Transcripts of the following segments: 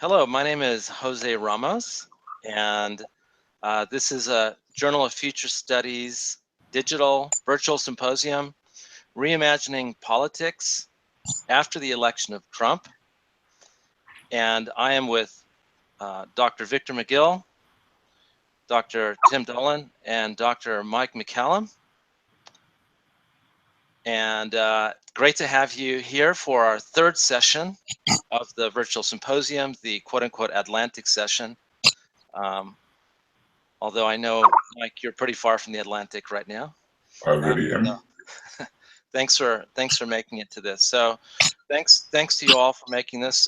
Hello, my name is Jose Ramos, and this is a Journal of Future Studies digital virtual symposium, Reimagining Politics After the Election of Trump. And I am with Dr. Victor McGill, Dr. Tim Dolan, and Dr. Mike McCallum. And great to have you here for our third session of the virtual symposium, the quote-unquote Atlantic session. Although I know, Mike, you're pretty far from the Atlantic right now. I really am. So thanks for making it to this. So thanks to you all for making this.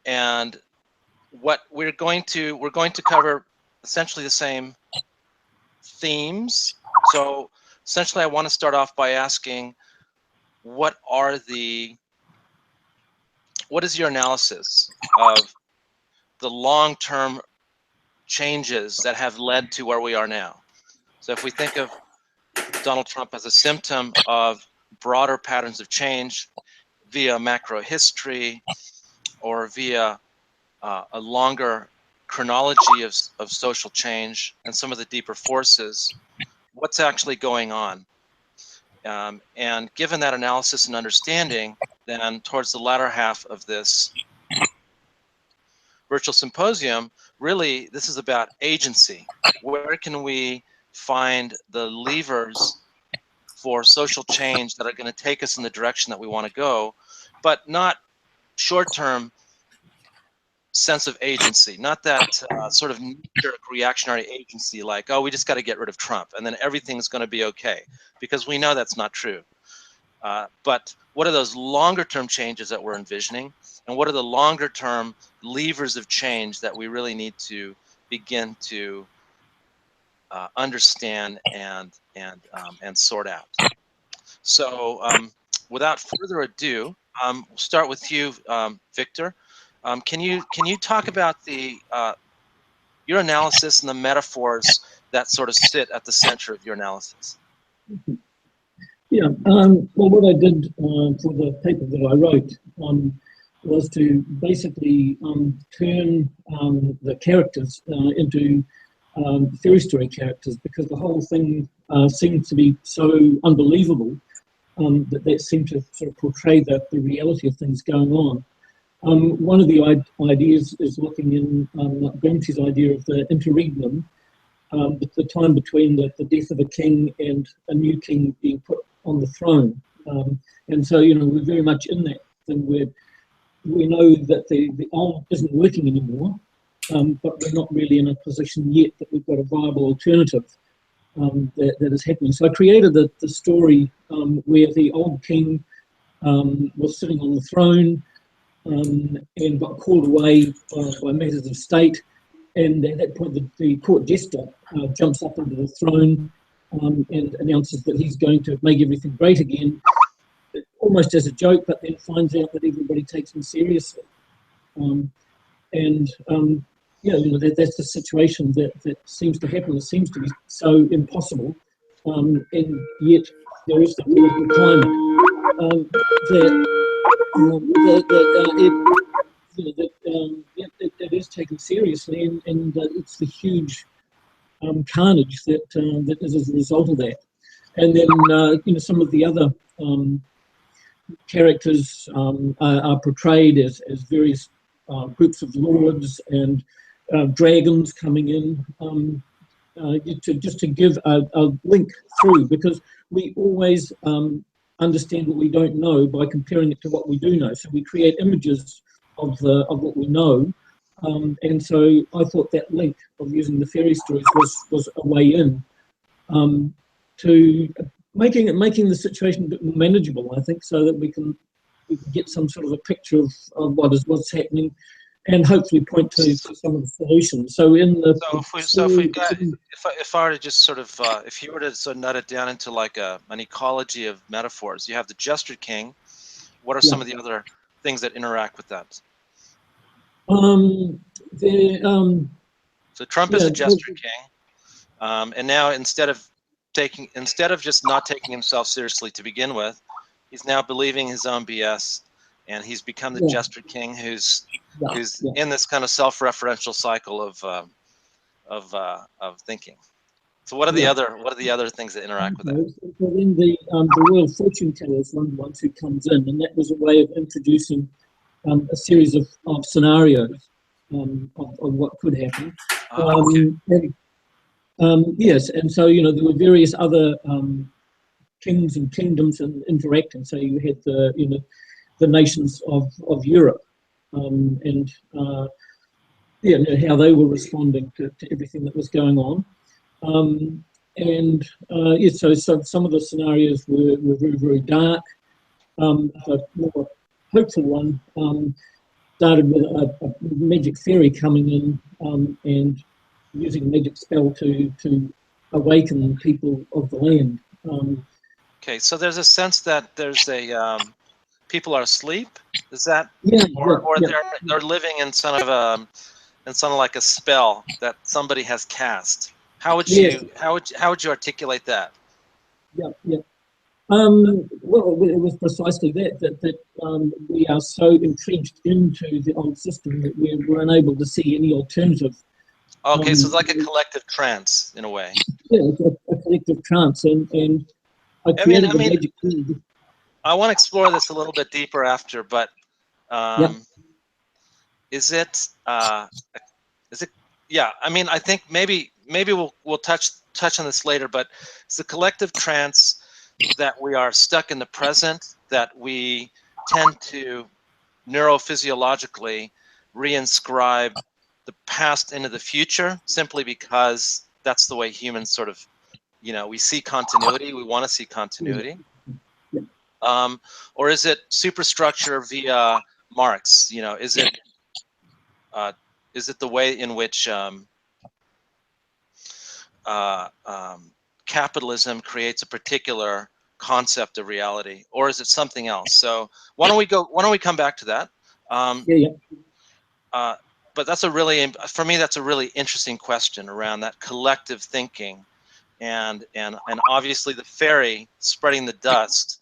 And what we're going to cover essentially the same themes. So essentially, I want to start off by asking, what is your analysis of the long-term changes that have led to where we are now? So if we think of Donald Trump as a symptom of broader patterns of change via macro history or via a longer chronology of social change and some of the deeper forces, what's actually going on? And given that analysis and understanding, then towards the latter half of this virtual symposium, really this is about agency. Where can we find the levers for social change that are going to take us in the direction that we want to go, but not short-term sense of agency, not that sort of knee-jerk reactionary agency like, oh, we just got to get rid of Trump and then everything's going to be okay, because we know that's not true. But what are those longer-term changes that we're envisioning, and what are the longer-term levers of change that we really need to begin to understand and sort out? So without further ado, we'll start with you, Victor. Can you talk about your analysis and the metaphors that sort of sit at the center of your analysis? Yeah, well, what I did for the paper that I wrote was to basically turn the characters into fairy story characters, because the whole thing seemed to be so unbelievable that seemed to sort of portray the reality of things going on. One of the ideas is looking in Gramsci's idea of the interregnum, the time between the death of a king and a new king being put on the throne. And so, you know, we're very much in that thing where we know that the old isn't working anymore, but we're not really in a position yet that we've got a viable alternative that is happening. So I created the story where the old king was sitting on the throne and got called away by matters of state. And at that point, the court jester jumps up onto the throne and announces that he's going to make everything great again, almost as a joke, but then finds out that everybody takes him seriously. Yeah, you know, that's the situation that seems to happen. It seems to be so impossible, and yet there is the political climate that is taken seriously, and it's the huge carnage that is as a result of that. And then you know, some of the other characters are portrayed as various groups of lords and dragons coming in, just to give a link through, because we always understand what we don't know by comparing it to what we do know. So we create images of what we know, and so I thought that link of using the fairy stories was a way in to making the situation a bit more manageable, I think, so that we can get some sort of a picture of what's happening, and hopefully point to some of the solutions. So if I were to just sort of if you were to sort of nut it down into like an ecology of metaphors, you have the jester king. What are some of the other things that interact with that? So Trump is a jester king, and now instead of just not taking himself seriously to begin with, he's now believing his own BS and he's become the Yeah. Jester King, who's Yeah. in this kind of self-referential cycle of thinking. So what are the other things that interact with that? So then the Royal Fortune Teller is one of the ones who comes in, and that was a way of introducing a series of scenarios of what could happen. Okay. Yes, and so there were various other kings and kingdoms interacting. So you had the nations of Europe, and how they were responding to everything that was going on. So some of the scenarios were very, very dark. The more hopeful one started with a magic fairy coming in and using a magic spell to awaken people of the land. Okay, so there's a sense that there's a people are asleep. Is that they're living in sort of like a spell that somebody has cast? How would you how would you articulate that? Well, it was precisely that we are so entrenched into the old system that we're unable to see any alternative. Okay, so it's like a collective trance in a way. Yeah, a collective trance, and I created a magic word. I want to explore this a little bit deeper after, but is it? Yeah, I mean, I think maybe we'll touch on this later, but it's a collective trance that we are stuck in the present, that we tend to neurophysiologically reinscribe the past into the future simply because that's the way humans sort of, we see continuity, we want to see continuity. Or is it superstructure via Marx? Is it the way in which capitalism creates a particular concept of reality, or is it something else? So why don't we come back to that? But that's for me, that's a really interesting question around that collective thinking, and obviously the fairy spreading the dust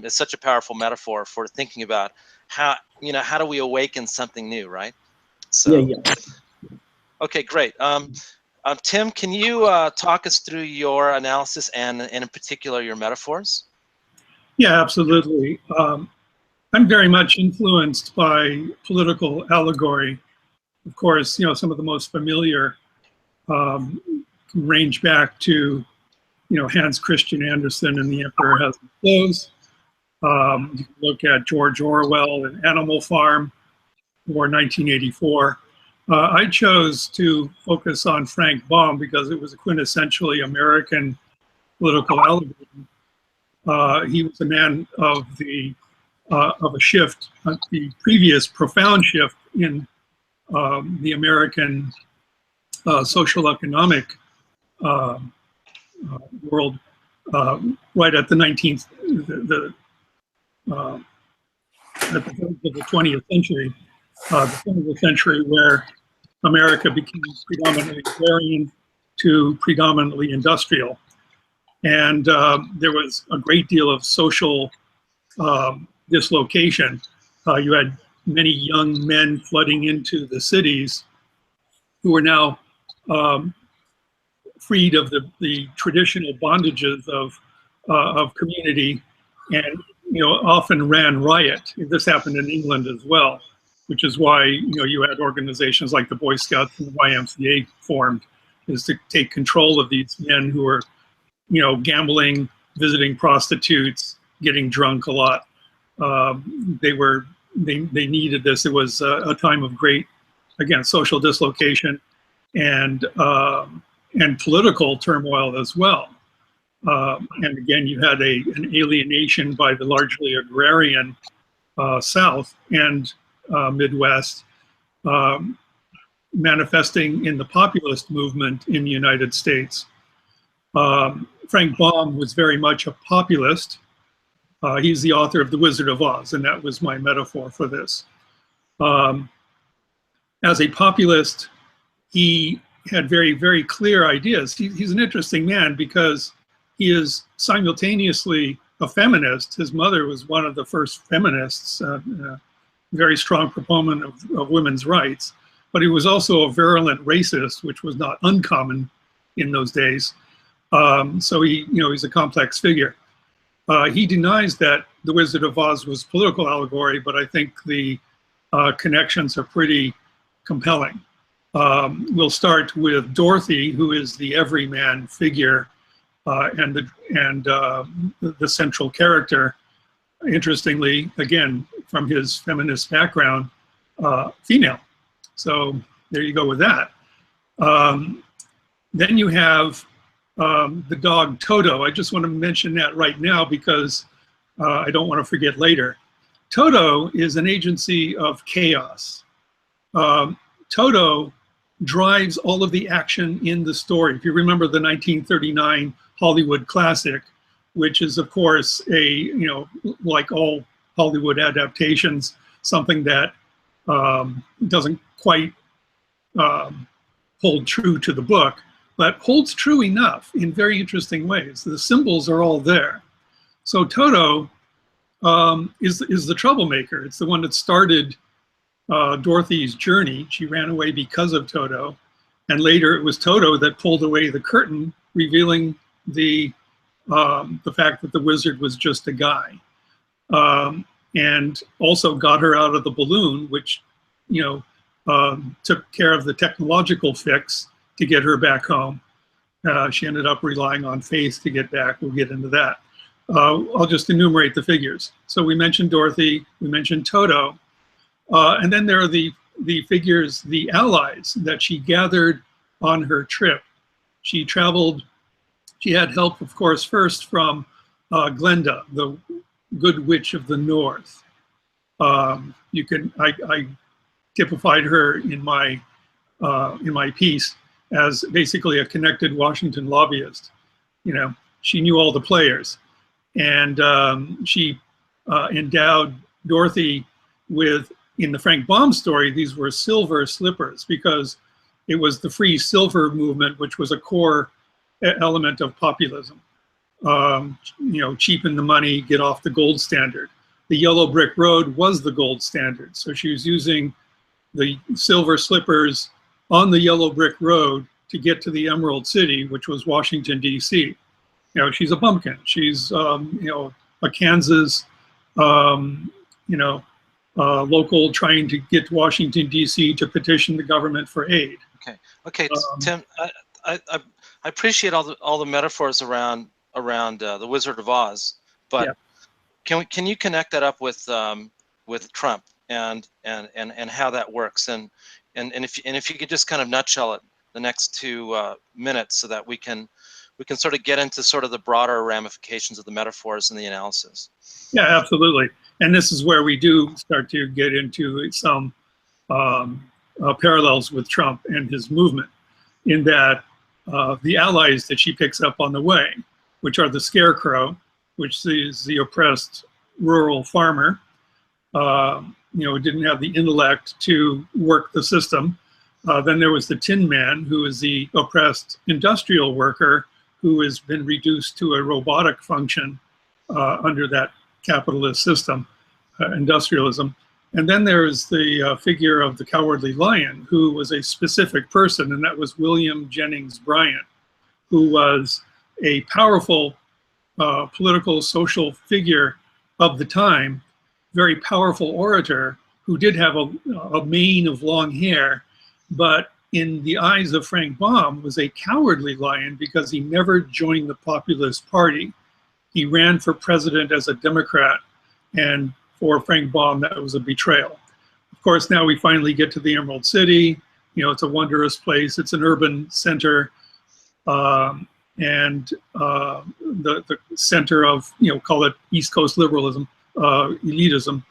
is such a powerful metaphor for thinking about how do we awaken something new, right? So okay, great. Tim, can you talk us through your analysis and in particular your metaphors? Yeah, absolutely. I'm very much influenced by political allegory. Of course, some of the most familiar range back to, Hans Christian Andersen and The Emperor Has No Clothes. You can look at George Orwell and Animal Farm, or 1984. I chose to focus on Frank Baum because it was a quintessentially American political allegory. He was a man of a shift, the previous profound shift in the American social economic world, right at the 19th, at the end of the 20th century, the 20th century, where America became predominantly agrarian to predominantly industrial. And there was a great deal of social dislocation. You had many young men flooding into the cities who were now freed of the traditional bondages of community, and often ran riot. This happened in England as well, which is why you had organizations like the Boy Scouts and the YMCA formed, is to take control of these men who were gambling, visiting prostitutes, getting drunk a lot. They needed this. It was a time of great, again, social dislocation and political turmoil as well. And again, you had an alienation by the largely agrarian South and Midwest, manifesting in the populist movement in the United States. Frank Baum was very much a populist. He's the author of The Wizard of Oz, and that was my metaphor for this. As a populist, he had very, very clear ideas. He's an interesting man because he is simultaneously a feminist. His mother was one of the first feminists, very strong proponent of women's rights, but he was also a virulent racist, which was not uncommon in those days. So he's a complex figure. He denies that The Wizard of Oz was political allegory, but I think the connections are pretty compelling. We'll start with Dorothy, who is the everyman figure and the central character. Interestingly, again, from his feminist background, female. So there you go with that. Then you have the dog Toto. I just want to mention that right now because I don't want to forget later. Toto is an agency of chaos. Toto drives all of the action in the story. If you remember the 1939 Hollywood classic, which is of course like all Hollywood adaptations, something that doesn't quite hold true to the book, but holds true enough in very interesting ways. The symbols are all there. So Toto is the troublemaker. It's the one that started Dorothy's journey. She ran away because of Toto, and later it was Toto that pulled away the curtain, revealing the fact that the wizard was just a guy, and also got her out of the balloon, which took care of the technological fix to get her back home. She ended up relying on faith to get back. We'll get into that. I'll just enumerate the figures. So we mentioned Dorothy, we mentioned Toto, and then there are the figures, the allies that she gathered on her trip. She traveled, she had help, of course, first from Glenda, the good witch of the north. I typified her in my piece as basically a connected Washington lobbyist. She knew all the players, and she endowed Dorothy with, in the Frank Baum story, these were silver slippers because it was the free silver movement, which was a core element of populism. Cheapen the money, get off the gold standard. The yellow brick road was the gold standard. So she was using the silver slippers on the yellow brick road to get to the Emerald City, which was Washington, D.C. She's a bumpkin. She's, a Kansas, local trying to get to Washington, D.C. to petition the government for aid. Okay, Tim, I appreciate all the metaphors around the Wizard of Oz, but yeah. Can you connect that up with Trump and how that works, and if you could just kind of nutshell it the next 2 minutes so that we can sort of get into sort of the broader ramifications of the metaphors and the analysis. Yeah, absolutely. And this is where we do start to get into some parallels with Trump and his movement, in that the allies that she picks up on the way, which are the scarecrow, which is the oppressed rural farmer, didn't have the intellect to work the system. Then there was the Tin Man, who is the oppressed industrial worker who has been reduced to a robotic function under that capitalist system, industrialism. And then there's the figure of the Cowardly Lion, who was a specific person, and that was William Jennings Bryan, who was a powerful political, social figure of the time, very powerful orator, who did have a mane of long hair, but in the eyes of Frank Baum was a cowardly lion because he never joined the Populist Party. He ran for president as a Democrat, and for Frank Baum, that was a betrayal. Of course, now we finally get to the Emerald City. It's a wondrous place. It's an urban center, and the center of, call it East Coast liberalism, elitism.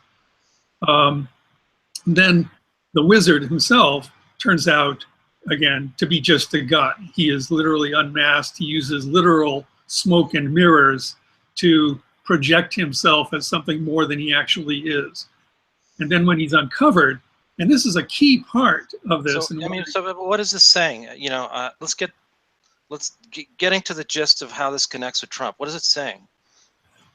Then the wizard himself turns out, again, to be just a guy. He is literally unmasked. He uses literal smoke and mirrors to project himself as something more than he actually is. And then when he's uncovered, and this is a key part of this. So what is this saying? Let's getting to the gist of how this connects with Trump. What is it saying?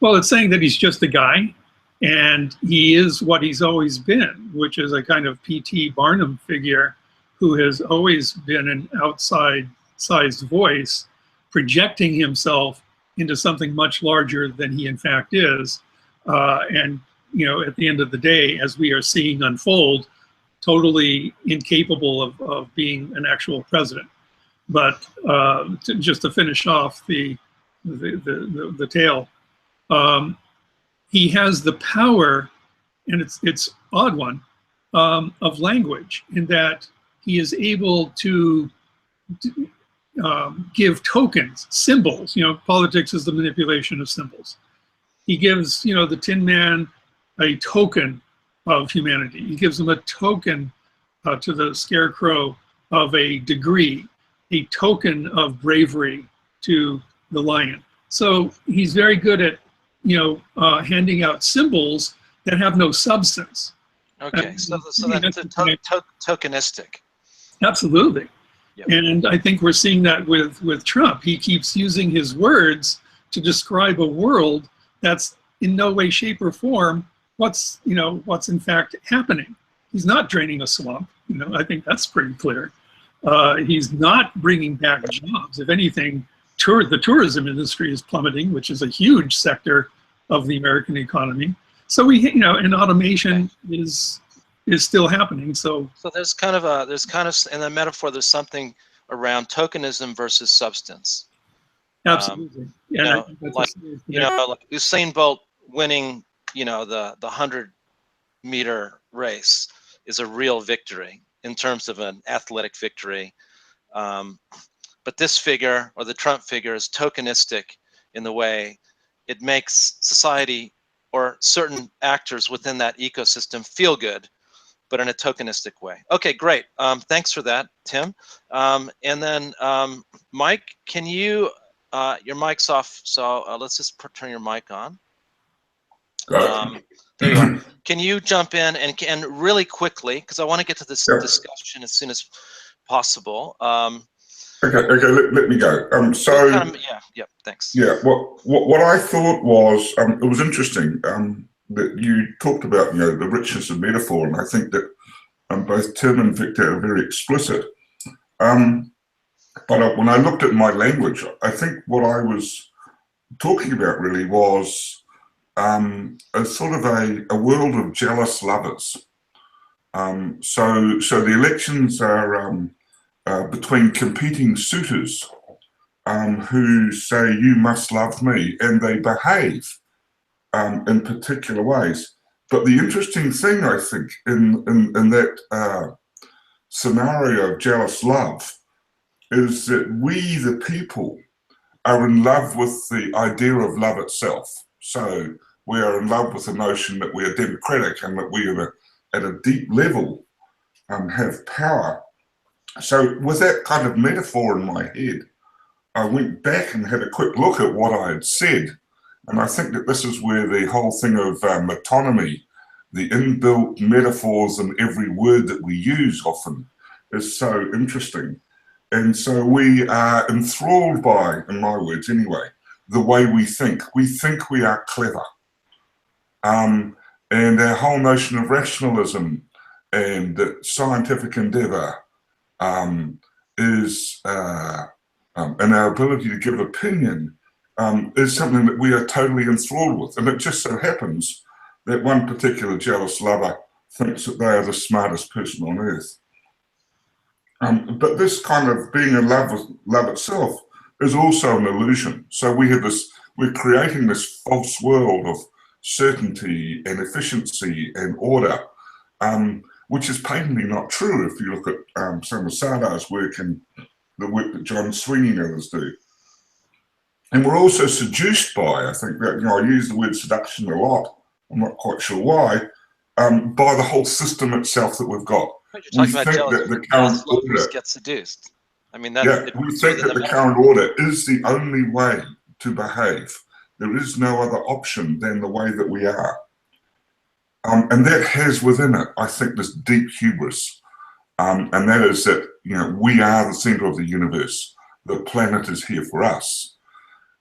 Well, it's saying that he's just a guy, and he is what he's always been, which is a kind of P.T. Barnum figure who has always been an outside-sized voice, projecting himself into something much larger than he in fact is. And, you know, at the end of the day, as we are seeing unfold, totally incapable of being an actual president. But just to finish off the tale, he has the power, and it's odd one, of language, in that he is able to give tokens, symbols. You know, politics is the manipulation of symbols. He gives, you know, the Tin Man a token of humanity. He gives him a token to the Scarecrow of a degree, a token of bravery to the Lion. So he's very good at, you know, handing out symbols that have no substance. Okay, so that's tokenistic. Absolutely. Yep. And I think we're seeing that with Trump. He keeps using his words to describe a world that's in no way, shape, or form what's in fact happening. He's not draining a swamp. You know, I think that's pretty clear. He's not bringing back jobs. If anything, the tourism industry is plummeting, which is a huge sector of the American economy. So and automation is still happening. So there's kind of in the metaphor, there's something around tokenism versus substance. Absolutely. Like Usain Bolt winning, you know, the 100-meter race is a real victory in terms of an athletic victory. But this figure, or the Trump figure, is tokenistic in the way it makes society or certain actors within that ecosystem feel good, but in a tokenistic way. Okay, great. Thanks for that, Tim. And then Mike, can you, your mic's off, so let's just turn your mic on. There you are. Can you jump in and really quickly, because I want to get to this discussion as soon as possible. Okay, let me go. Thanks. Yeah, what I thought was, it was interesting that you talked about, you know, the richness of metaphor, and I think that both Tim and Victor are very explicit. But when I looked at my language, I think what I was talking about really was a sort of a world of jealous lovers. So the elections are between competing suitors who say, you must love me, and they behave in particular ways. But the interesting thing, I think, in that scenario of jealous love is that we, the people, are in love with the idea of love itself. So we are in love with the notion that we are democratic and that we, at a deep level, have power. So with that kind of metaphor in my head, I went back and had a quick look at what I had said. And I think that this is where the whole thing of metonymy, the inbuilt metaphors in every word that we use often, is so interesting. And so we are enthralled by, in my words anyway, the way we think. We think we are clever. And our whole notion of rationalism and scientific endeavor is, and our ability to give opinion is something that we are totally enthralled with. And it just so happens that one particular jealous lover thinks that they are the smartest person on earth. But this kind of being in love with love itself is also an illusion. So we have this, we're creating this false world of certainty and efficiency and order, which is patently not true if you look at some of Sardar's work and the work that John Sweeney and others do. And we're also seduced by, I think that, you know, I use the word seduction a lot, I'm not quite sure why, by the whole system itself that we've got. You're talking about jealousy, the current order get seduced. I mean, that's, yeah, we think that the current order is the only way to behave. There is no other option than the way that we are. And that has within it, I think, this deep hubris. And that is that, you know, we are the center of the universe. The planet is here for us.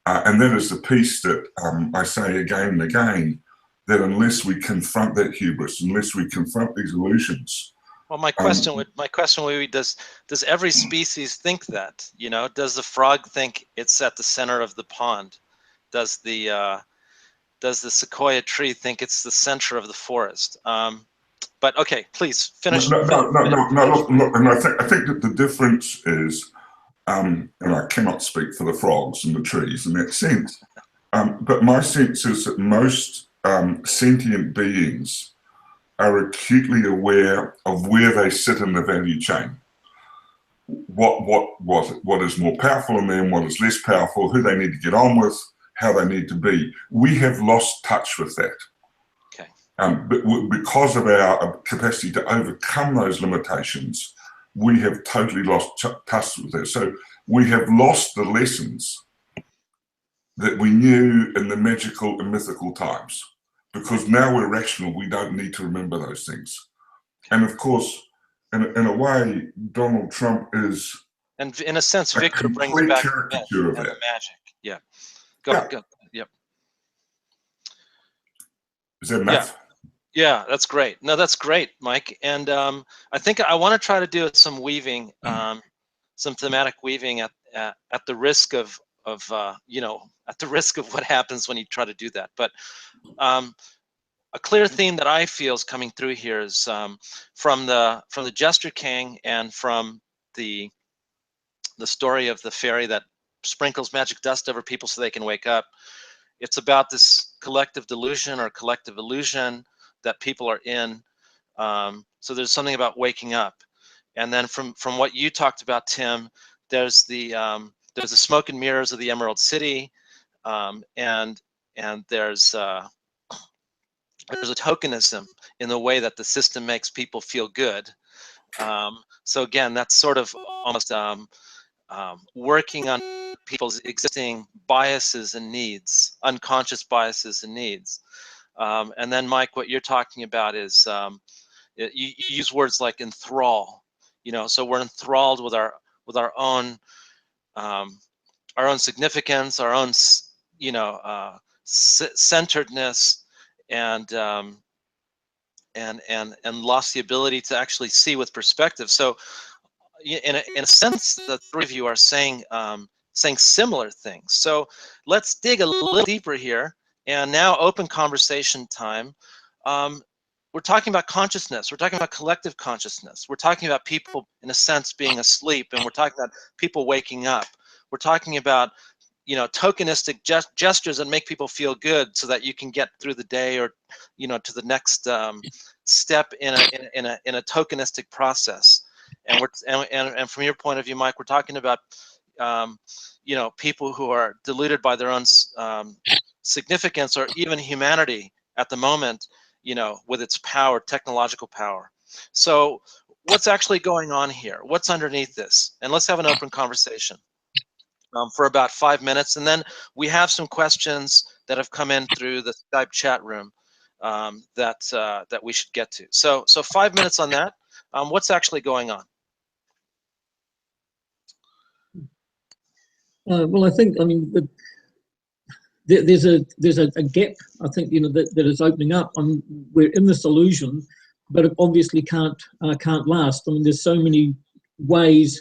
And that is the piece that I say again and again, that unless we confront that hubris, unless we confront these illusions. Well, my question would be, does every species think that? You know, does the frog think it's at the center of the pond? Does the sequoia tree think it's the center of the forest? But okay, please finish. No, look, and I think that the difference is, and I cannot speak for the frogs and the trees in that sense, but my sense is that most sentient beings are acutely aware of where they sit in the value chain. What is more powerful in them, what is less powerful, who they need to get on with, how they need to be. We have lost touch with that. Okay. But because of our capacity to overcome those limitations, we have totally lost touch with that. So we have lost the lessons that we knew in the magical and mythical times, because now we're rational, we don't need to remember those things. And of course, in a way, Donald Trump is, and in a sense, Victor brings complete back caricature of the that. magic. Yeah. Go. Yep. Is that enough? Yeah, that's great. No, that's great, Mike. And I think I want to try to do some weaving, some thematic weaving at the risk of you know, at the risk of what happens when you try to do that. But a clear theme that I feel is coming through here is from the Jester King and from the story of the fairy that sprinkles magic dust over people so they can wake up. It's about this collective delusion or collective illusion that people are in. So there's something about waking up. And then from what you talked about, Tim, there's the smoke and mirrors of the Emerald City, and there's a tokenism in the way that the system makes people feel good. So again, that's sort of almost working on people's existing biases and needs, unconscious biases and needs. And then, Mike, what you're talking about is you use words like enthrall. You know, so we're enthralled with our own significance, our own centeredness, and lost the ability to actually see with perspective. So in a sense, the three of you are saying similar things. So let's dig a little deeper here, and now open conversation time. We're talking about consciousness. We're talking about collective consciousness. We're talking about people, in a sense, being asleep, and we're talking about people waking up. We're talking about, you know, tokenistic gestures that make people feel good so that you can get through the day, or, you know, to the next step in a tokenistic process. And from your point of view, Mike, we're talking about you know, people who are deluded by their own significance or even humanity at the moment, you know, with its power, technological power. So what's actually going on here? What's underneath this? And let's have an open conversation for about 5 minutes, and then we have some questions that have come in through the Skype chat room that we should get to. So 5 minutes on that. What's actually going on? Well, I think, I mean, there's a gap, I think, you know, that is opening up. We're in this illusion, but it obviously can't last. I mean, there's so many ways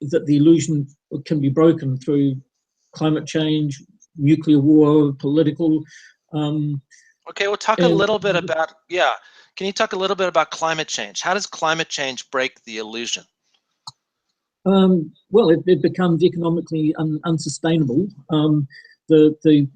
that the illusion can be broken through climate change, nuclear war, political. Okay, we'll talk a little bit about, yeah. Can you talk a little bit about climate change? How does climate change break the illusion? Well, it becomes economically unsustainable. The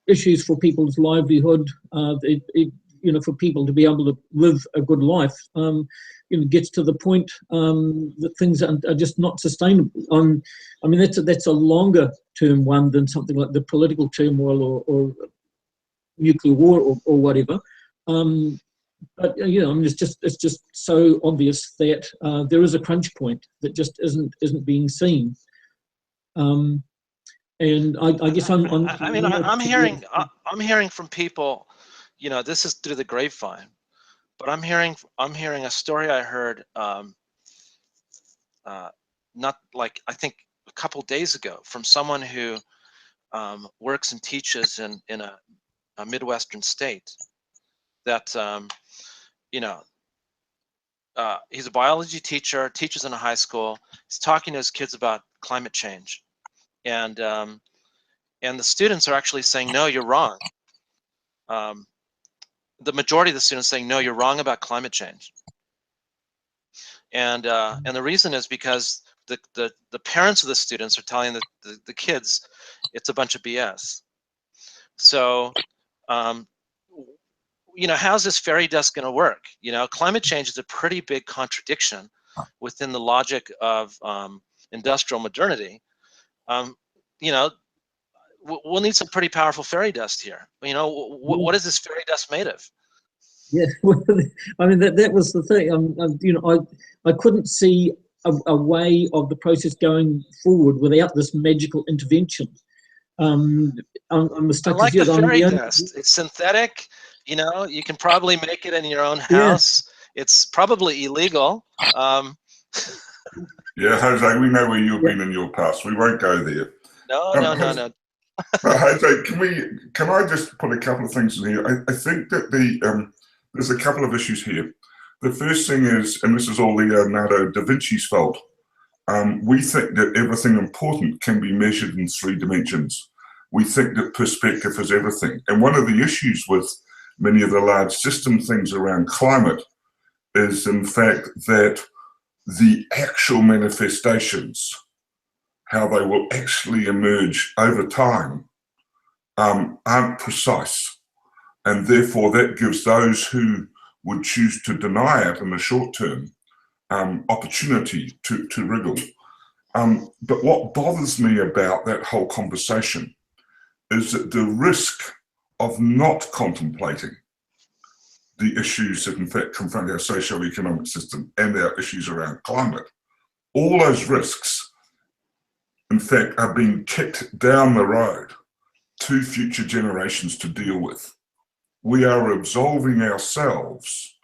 issues for people's livelihood, you know, for people to be able to live a good life, you know, gets to the point that things are just not sustainable. I mean, that's a longer term one than something like the political turmoil or nuclear war or whatever. But you know, I mean, it's just so obvious that there is a crunch point that just isn't being seen. And I guess I'm hearing from people, you know, this is through the grapevine, but I'm hearing a story I heard not like, I think a couple days ago, from someone who works and teaches in a Midwestern state. That he's a biology teacher, teaches in a high school. He's talking to his kids about climate change, and the students are actually saying, "No, you're wrong." The majority of the students saying, "No, you're wrong about climate change," and the reason is because the parents of the students are telling the kids it's a bunch of BS. So, how's this fairy dust going to work? Climate change is a pretty big contradiction within the logic of industrial modernity. We'll need some pretty powerful fairy dust here. What is this fairy dust made of? Yeah, well, I mean that was the thing. I couldn't see a way of the process going forward without this magical intervention. I'm stuck. I like the fairy dust. It's synthetic. You can probably make it in your own house. Yeah. It's probably illegal. Yeah, Jose, we know where you've been in your past. We won't go there. No. Jose, can I just put a couple of things in here? I think that there's a couple of issues here. The first thing is, and this is all Leonardo da Vinci's fault, we think that everything important can be measured in 3 dimensions. We think that perspective is everything. And one of the issues with many of the large system things around climate is, in fact, that the actual manifestations, how they will actually emerge over time, aren't precise. And therefore, that gives those who would choose to deny it in the short term opportunity to wriggle. But what bothers me about that whole conversation is that the risk of not contemplating the issues that in fact confront our socio-economic system and our issues around climate, all those risks, in fact, are being kicked down the road to future generations to deal with. We are absolving ourselves,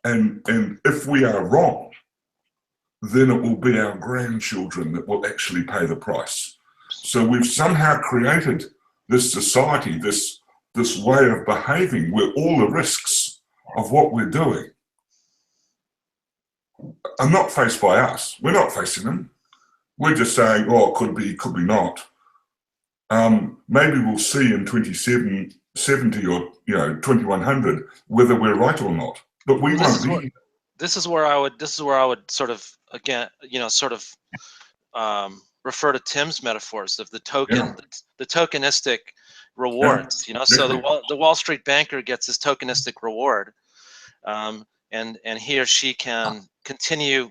and if we are wrong, then it will be our grandchildren that will actually pay the price. So we've somehow created this society, this way of behaving where all the risks of what we're doing are not faced by us. We're not facing them. We're just saying, oh, it could be not. Maybe we'll see in 2070 or 2100 whether we're right or not. But we won't be. This is where I would sort of again, refer to Tim's metaphors of the token, the tokenistic rewards. So the Wall Street banker gets his tokenistic reward, and he or she can continue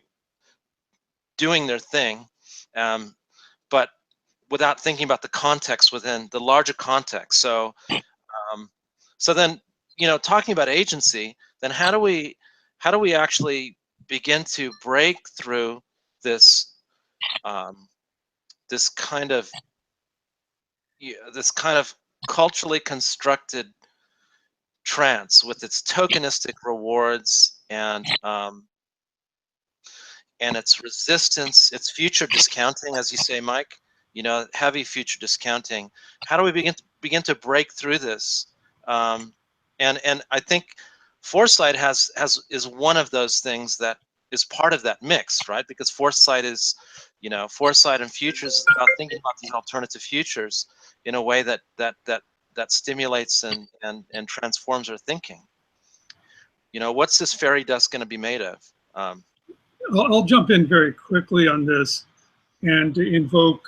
doing their thing, but without thinking about the context within the larger context. So, so then, talking about agency, then how do we actually begin to break through this this kind of culturally constructed trance with its tokenistic rewards and its resistance, its future discounting, as you say, Mike, heavy future discounting. How do we begin to break through this? And I think foresight is one of those things that is part of that mix, right? Because foresight is, foresight and futures is about thinking about these alternative futures in a way that stimulates and transforms our thinking. What's this fairy dust going to be made of? I'll jump in very quickly on this and invoke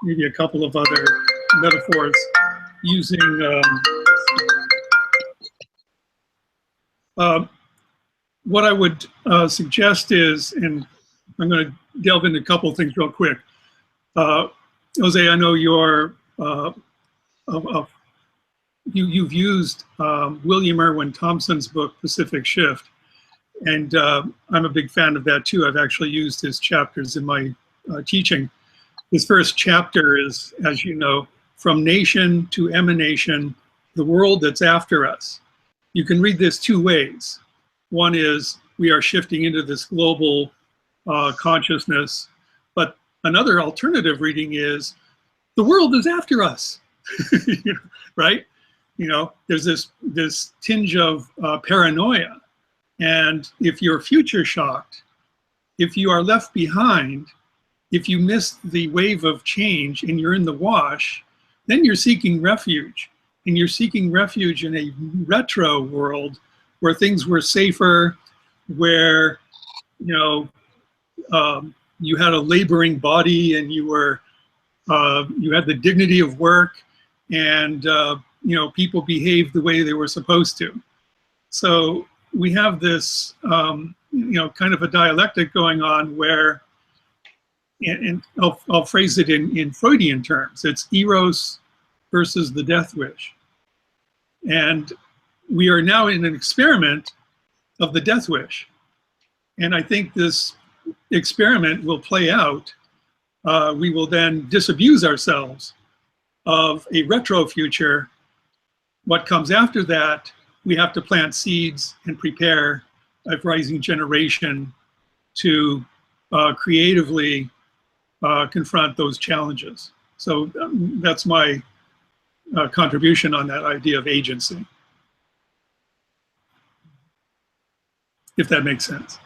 maybe a couple of other metaphors using what I would suggest is, and I'm going to delve into a couple of things real quick. Jose, I know you've used William Irwin Thompson's book, Pacific Shift, and I'm a big fan of that too. I've actually used his chapters in my teaching. His first chapter is, as you know, From Nation to Emanation, the World That's After Us. You can read this 2 ways. One is we are shifting into this global consciousness, but another alternative reading is the world is after us, right? There's this tinge of paranoia. And if you're future shocked, if you are left behind, if you miss the wave of change and you're in the wash, then you're seeking refuge. And you're seeking refuge in a retro world where things were safer, where you had a laboring body and you had the dignity of work, and people behaved the way they were supposed to. So we have this kind of a dialectic going on where, and I'll phrase it in Freudian terms, it's eros versus the death wish. And we are now in an experiment of the death wish. And I think this experiment will play out. We will then disabuse ourselves of a retro future. What comes after that, we have to plant seeds and prepare a rising generation to creatively confront those challenges. So that's my contribution on that idea of agency, if that makes sense.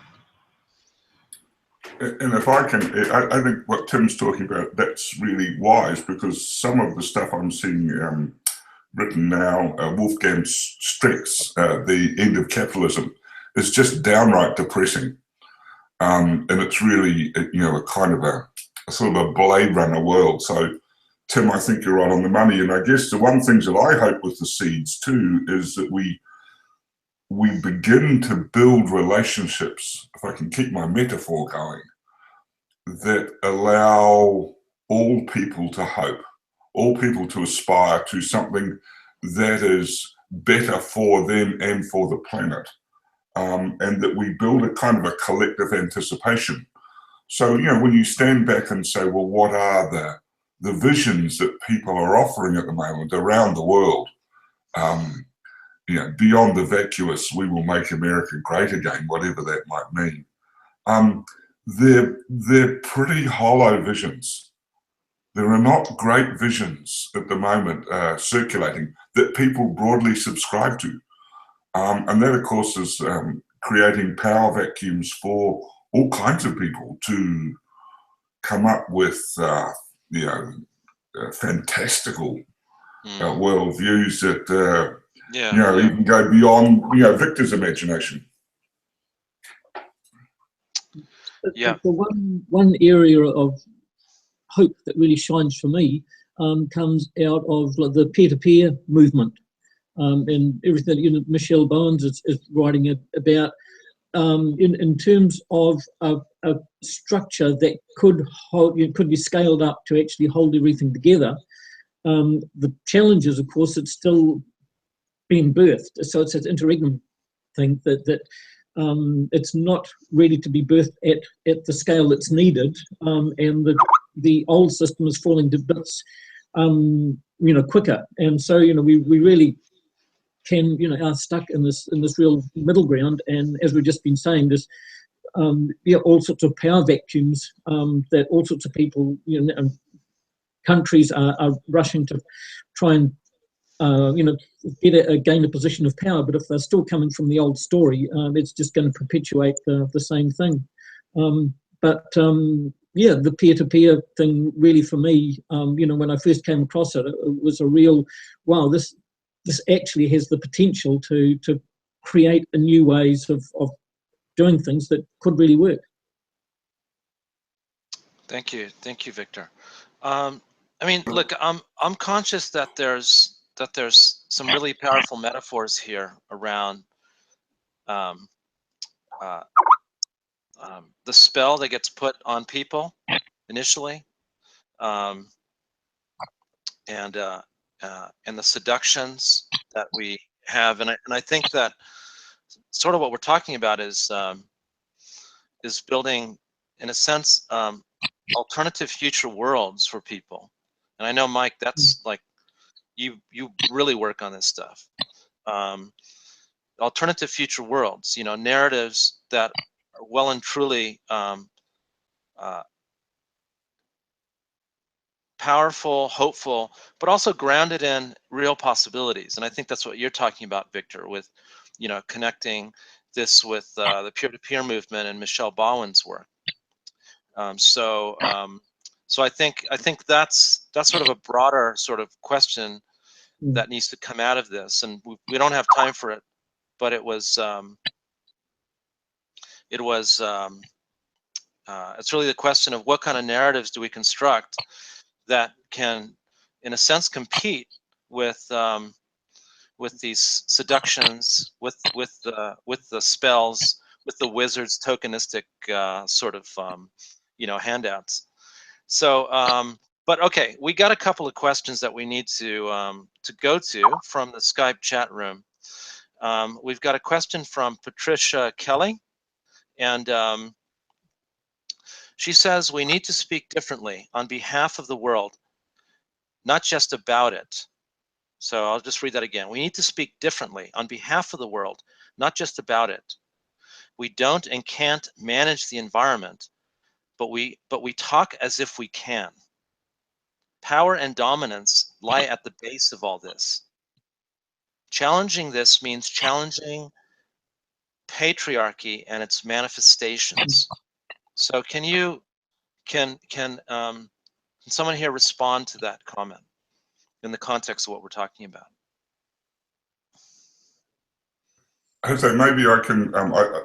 And if I can, I think what Tim's talking about, that's really wise, because some of the stuff I'm seeing written now, Wolfgang Streck's The End of Capitalism, is just downright depressing. And it's really, a kind of a sort of a Blade Runner world. So, Tim, I think you're right on the money. And I guess the one thing that I hope with the seeds too is that we begin to build relationships, if I can keep my metaphor going, that allow all people to hope, all people to aspire to something that is better for them and for the planet. And that we build a kind of a collective anticipation. So, when you stand back and say, well, what are the visions that people are offering at the moment around the world? Beyond the vacuous, we will make America great again, whatever that might mean. They're pretty hollow visions. There are not great visions at the moment circulating that people broadly subscribe to. And that, of course, is creating power vacuums for all kinds of people to come up with, fantastical worldviews that, even go beyond, Victor's imagination. Yeah. The one area of hope that really shines for me comes out of the peer-to-peer movement. And everything that Michelle Bowens is writing about in terms of a structure that could be scaled up to actually hold everything together. The challenge is, of course, it's still being birthed. So it's an interregnum thing that it's not ready to be birthed at the scale that's needed, and the old system is falling to bits, quicker. And so we really are stuck in this real middle ground. And as we've just been saying, there's all sorts of power vacuums that all sorts of people, countries are rushing to try and gain a position of power. But if they're still coming from the old story, it's just going to perpetuate the same thing. The peer-to-peer thing really for me, when I first came across it, it was a real, wow, this actually has the potential to create a new ways of doing things that could really work. Thank you, Victor. Look, I'm conscious that there's some really powerful metaphors here around the spell that gets put on people initially, and the seductions that we have, and I think that sort of what we're talking about is building, in a sense, alternative future worlds for people. And I know, Mike, that's like you really work on this stuff. Alternative future worlds, narratives that are well and truly powerful, hopeful, but also grounded in real possibilities. And I think that's what you're talking about, Victor, with, you know, connecting this with the peer-to-peer movement and Michelle Bowen's work. So I think that's sort of a broader sort of question that needs to come out of this, and we don't have time for it, but it's really the question of what kind of narratives do we construct that can, in a sense, compete with these seductions, with the spells, with the wizard's tokenistic sort of you know, handouts. So, but okay, we got a couple of questions that we need to go to from the Skype chat room. We've got a question from Patricia Kelly, and she says, we need to speak differently on behalf of the world, not just about it. So I'll just read that again. We need to speak differently on behalf of the world, not just about it. We don't and can't manage the environment, but we talk as if we can. Power and dominance lie at the base of all this. Challenging this means challenging patriarchy and its manifestations. So can someone here respond to that comment in the context of what we're talking about? Jose, maybe I can.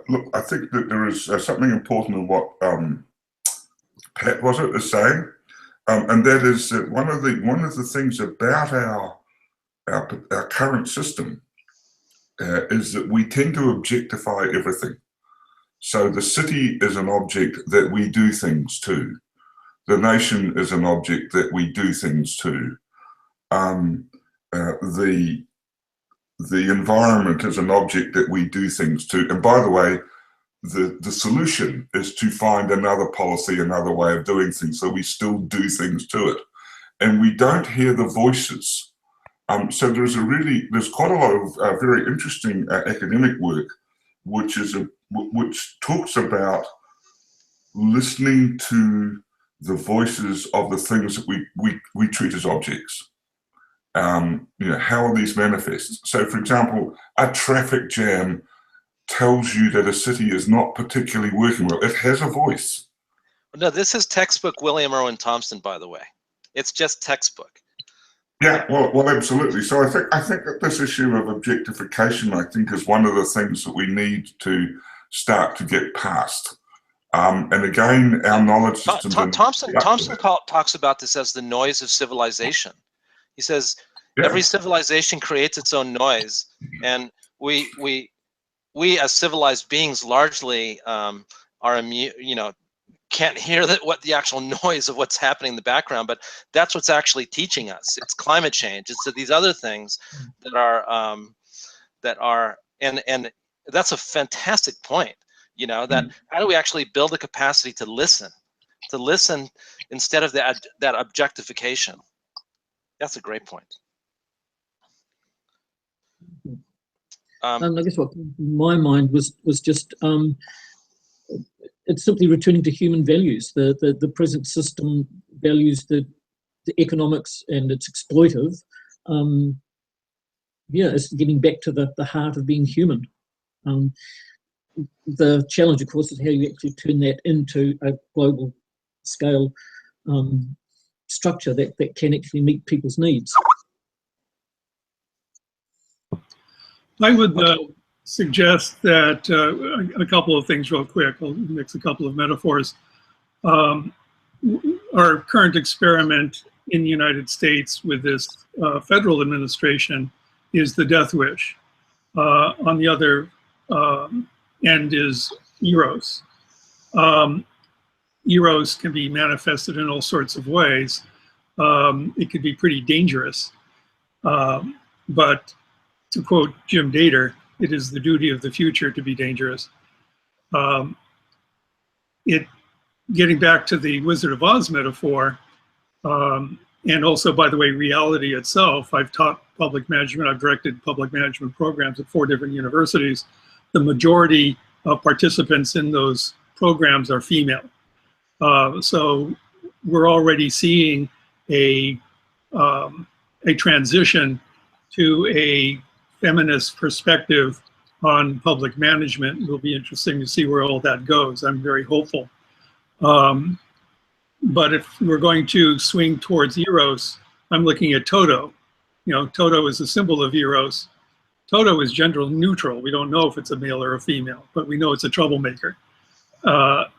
Look, I think that there is something important in what Pat is saying, and that is that one of the things about our current system is that we tend to objectify everything. So the city is an object that we do things to. The nation is an object that we do things to. The environment is an object that we do things to. And by the way, the solution is to find another policy, another way of doing things, so we still do things to it. And we don't hear the voices. So there's quite a lot of very interesting academic work, which talks about listening to the voices of the things that we treat as objects. You know, how are these manifest? So, for example, a traffic jam tells you that a city is not particularly working well. It has a voice. No, this is textbook William Irwin Thompson, by the way. It's just textbook. Yeah, well, absolutely. So I think that this issue of objectification, I think, is one of the things that we need to start to get past. And again, our knowledge systems. Thompson talks about this as the noise of civilization. He says every civilization creates its own noise, and we as civilized beings largely are immune. You know, can't hear what the actual noise of what's happening in the background, but that's what's actually teaching us. It's climate change. It's these other things that are and that's a fantastic point. You know, that how do we actually build a capacity to listen instead of that objectification? That's a great point. I guess what my mind was just it's simply returning to human values. The present system values the economics, and it's exploitive. It's getting back to the heart of being human. The challenge, of course, is how you actually turn that into a global scale structure that can actually meet people's needs. I would suggest that a couple of things real quick. I'll mix a couple of metaphors. Our current experiment in the United States with this federal administration is the death wish. On the other end is eros. Eros can be manifested in all sorts of ways. It could be pretty dangerous. But to quote Jim Dater, it is the duty of the future to be dangerous. Getting back to the Wizard of Oz metaphor, and also, by the way, reality itself, I've taught public management, I've directed public management programs at 4 different universities. The majority of participants in those programs are female. So we're already seeing a transition to a feminist perspective on public management. It'll be interesting to see where all that goes. I'm very hopeful. But if we're going to swing towards Eros, I'm looking at Toto. You know, Toto is a symbol of Eros. Toto is gender neutral. We don't know if it's a male or a female, but we know it's a troublemaker.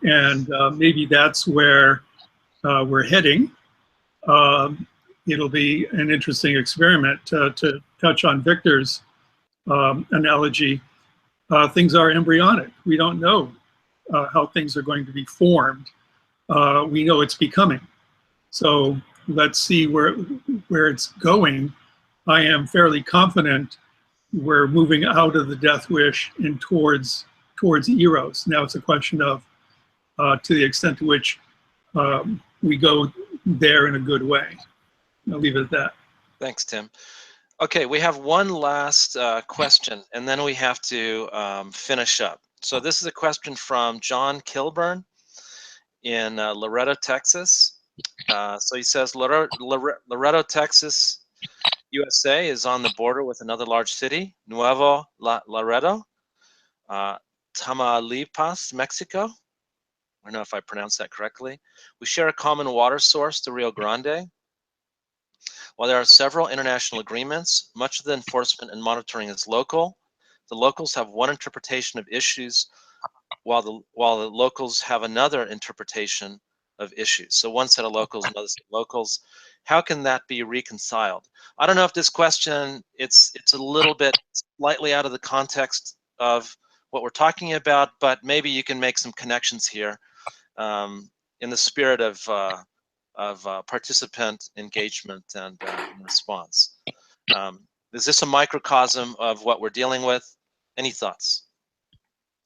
Maybe that's where we're heading. It'll be an interesting experiment to touch on Victor's analogy. Things are embryonic. We don't know how things are going to be formed. We know it's becoming. So let's see where it's going. I am fairly confident we're moving out of the death wish and towards Eros. Now it's a question of to the extent to which we go there in a good way. I'll leave it at that. Thanks, Tim. Okay, we have one last question, and then we have to finish up. So this is a question from John Kilburn in Loretto, Texas. So he says, Loretto, Texas, USA is on the border with another large city, Nuevo Laredo, Tamaulipas, Mexico. I don't know if I pronounced that correctly. We share a common water source, the Rio Grande. While there are several international agreements, much of the enforcement and monitoring is local. The locals have one interpretation of issues, while the locals have another interpretation of issues. So one set of locals, another set of locals. How can that be reconciled? I don't know if this question, it's a little bit slightly out of the context of what we're talking about, but maybe you can make some connections here in the spirit of participant engagement and response. Is this a microcosm of what we're dealing with? Any thoughts?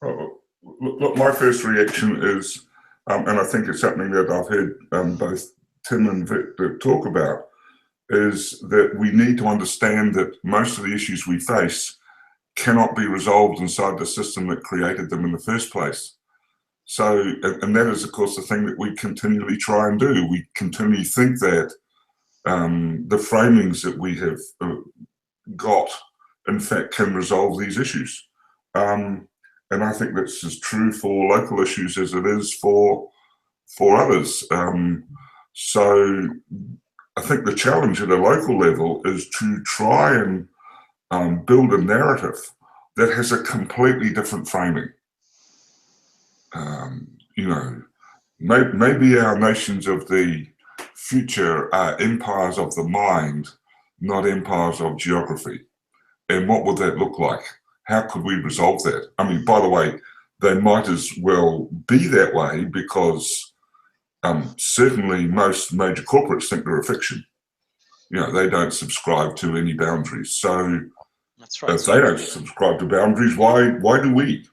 Look, my first reaction is, and I think it's something that I've heard both Tim and Victor talk about, is that we need to understand that most of the issues we face cannot be resolved inside the system that created them in the first place. So, and that is, of course, the thing that we continually try and do. We continually think that the framings that we have got, in fact, can resolve these issues. And I think that's as true for local issues as it is for others. So I think the challenge at a local level is to try and build a narrative that has a completely different framing. You know, maybe our nations of the future are empires of the mind, not empires of geography. And what would that look like? How could we resolve that? I mean, by the way, they might as well be that way because certainly most major corporates think they're a fiction. You know, they don't subscribe to any boundaries. So that's right. If they don't subscribe to boundaries, why do we?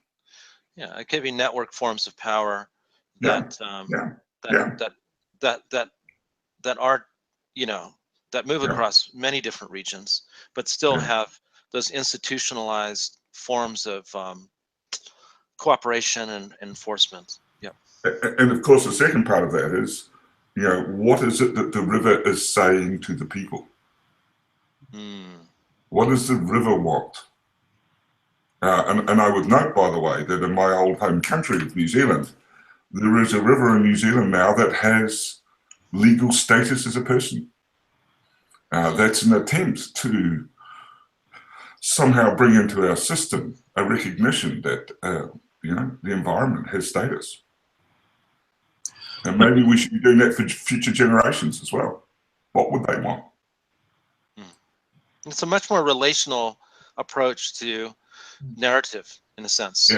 Yeah, it could be network forms of power that that are, you know, that move across many different regions, but still have those institutionalized forms of cooperation and enforcement. Yeah. And of course, the second part of that is, you know, what is it that the river is saying to the people? What does the river want? And I would note, by the way, that in my old home country of New Zealand, there is a river in New Zealand now that has legal status as a person. That's an attempt to somehow bring into our system a recognition that you know, the environment has status. And maybe we should be doing that for future generations as well. What would they want? It's a much more relational approach to narrative, in a sense.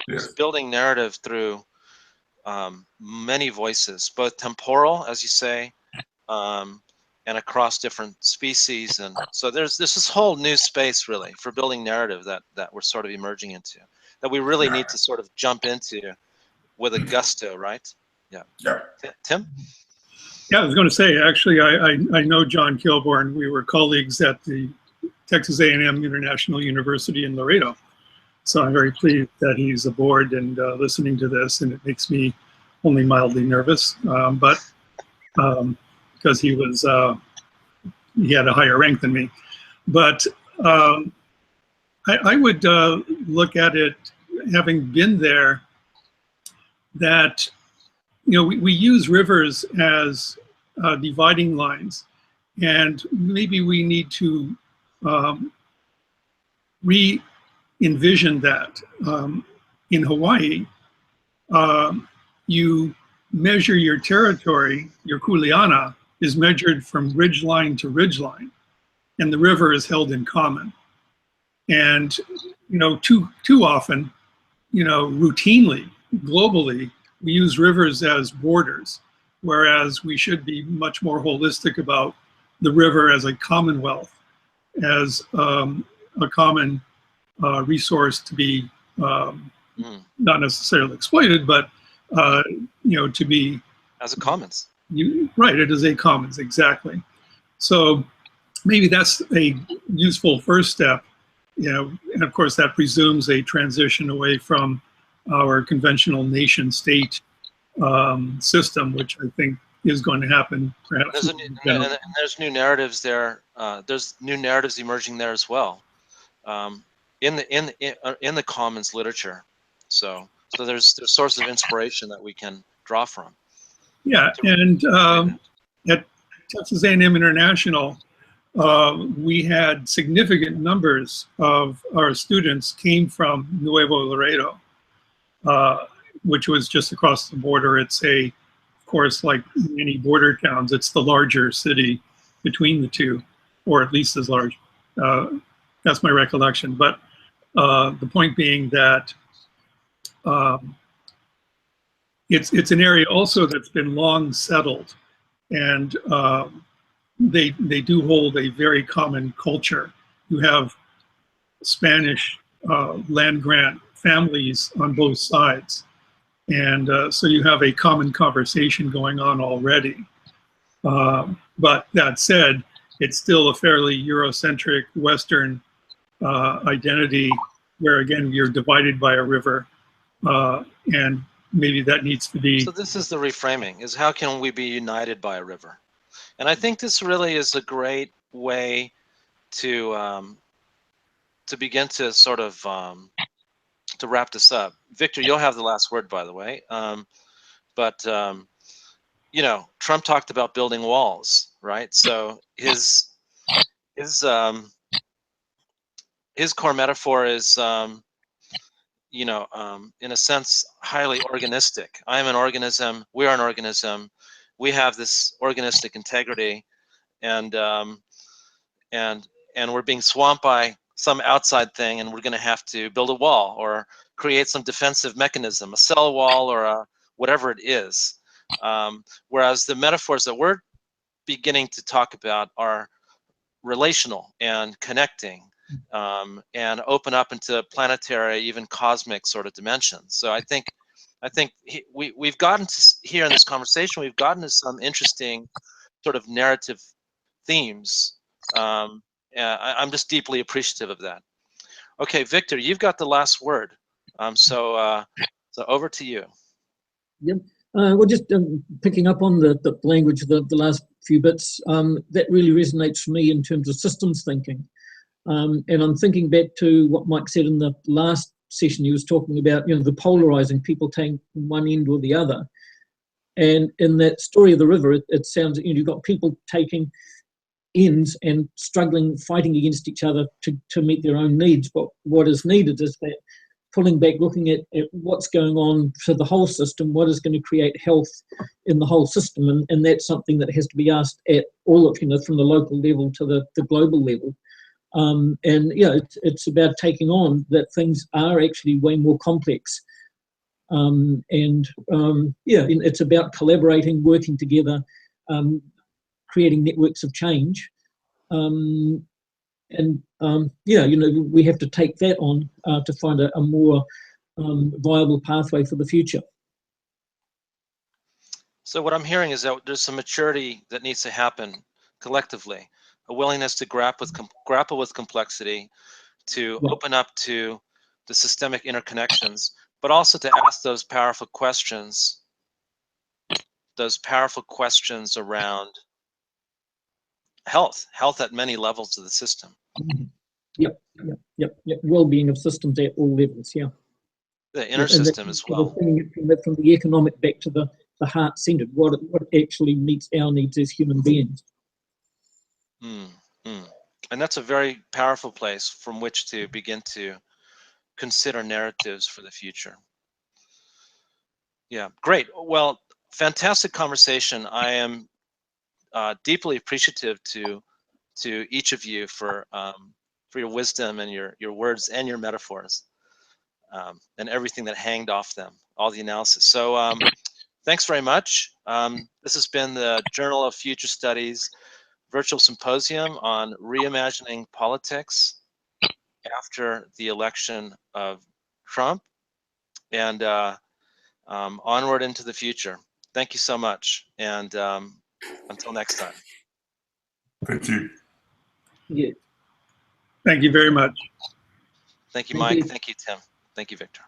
Yes. Building narrative through many voices, both temporal, as you say, and across different species. And so there's this whole new space, really, for building narrative that we're sort of emerging into, that we really need to sort of jump into with a gusto, right? Yeah. Tim? Yeah, I was going to say, actually, I know John Kilburn. We were colleagues at the Texas A&M International University in Laredo. So I'm very pleased that he's aboard and because it makes me only mildly nervous. Because because he had a higher rank than me. But I would look at it, having been there, that we use rivers as dividing lines, and maybe we need to re-envision that. In Hawaii, you measure your territory, your kuleana is measured from ridge line to ridge line, and the river is held in common. And too often, routinely, globally, we use rivers as borders, whereas we should be much more holistic about the river as a commonwealth, as a common resource to be not necessarily exploited, but to be as a commons. Right, it is a commons, exactly. So maybe that's a useful first step, and of course that presumes a transition away from our conventional nation state system, which I think is going to happen perhaps. And there's new narratives there. There's new narratives emerging there as well, in the commons literature. So there's sources of inspiration that we can draw from. Yeah, and at Texas A&M International, we had significant numbers of our students came from Nuevo Laredo, which was just across the border. It's of course, like many border towns, it's the larger city between the two, or at least as large. That's my recollection. But the point being that it's an area also that's been long settled, and they do hold a very common culture. You have Spanish land grant families on both sides, and so you have a common conversation going on already. But that said, it's still a fairly Eurocentric Western identity, where again you're divided by a river, and maybe that needs to be. So this is the reframing: is how can we be united by a river? And I think this really is a great way to begin to sort of to wrap this up. Victor, you'll have the last word, by the way. But Trump talked about building walls, right? So his core metaphor is, in a sense, highly organistic. I am an organism. We are an organism. We have this organistic integrity, and we're being swamped by some outside thing, and we're going to have to build a wall or create some defensive mechanism, a cell wall or whatever it is. Whereas the metaphors that we're beginning to talk about are relational and connecting, and open up into planetary, even cosmic sort of dimensions. So I think we've gotten to, here in this conversation, we've gotten to some interesting sort of narrative themes. I'm just deeply appreciative of that. Okay, Victor, you've got the last word. So over to you. Yep. Well, just picking up on the language, the last few bits, that really resonates for me in terms of systems thinking. And I'm thinking back to what Mike said in the last session. He was talking about, the polarizing, people taking one end or the other. And in that story of the river, it sounds, you've got people taking ends and struggling, fighting against each other to meet their own needs. But what is needed is that pulling back, looking at what's going on for the whole system, what is going to create health in the whole system. And that's something that has to be asked at all of, from the local level to the global level. It's about taking on that things are actually way more complex. It's about collaborating, working together, creating networks of change. We have to take that on to find a more viable pathway for the future. So what I'm hearing is that there's some maturity that needs to happen collectively, a willingness to grapple with complexity, to open up to the systemic interconnections, but also to ask those powerful questions around health at many levels of the system. Yep. Well-being of systems at all levels. Yeah. The inner system as well. From the economic back to the heart-centered, what actually meets our needs as human beings. And that's a very powerful place from which to begin to consider narratives for the future. Yeah, great. Well, fantastic conversation. I am deeply appreciative to each of you for your wisdom and your words and your metaphors, and everything that hanged off them, all the analysis. So thanks very much. This has been the Journal of Future Studies virtual symposium on reimagining politics after the election of Trump, and onward into the future. Thank you so much, and until next time. Thank you. Yeah. Thank you very much. Thank you, Mike. Thank you, Tim. Thank you, Victor.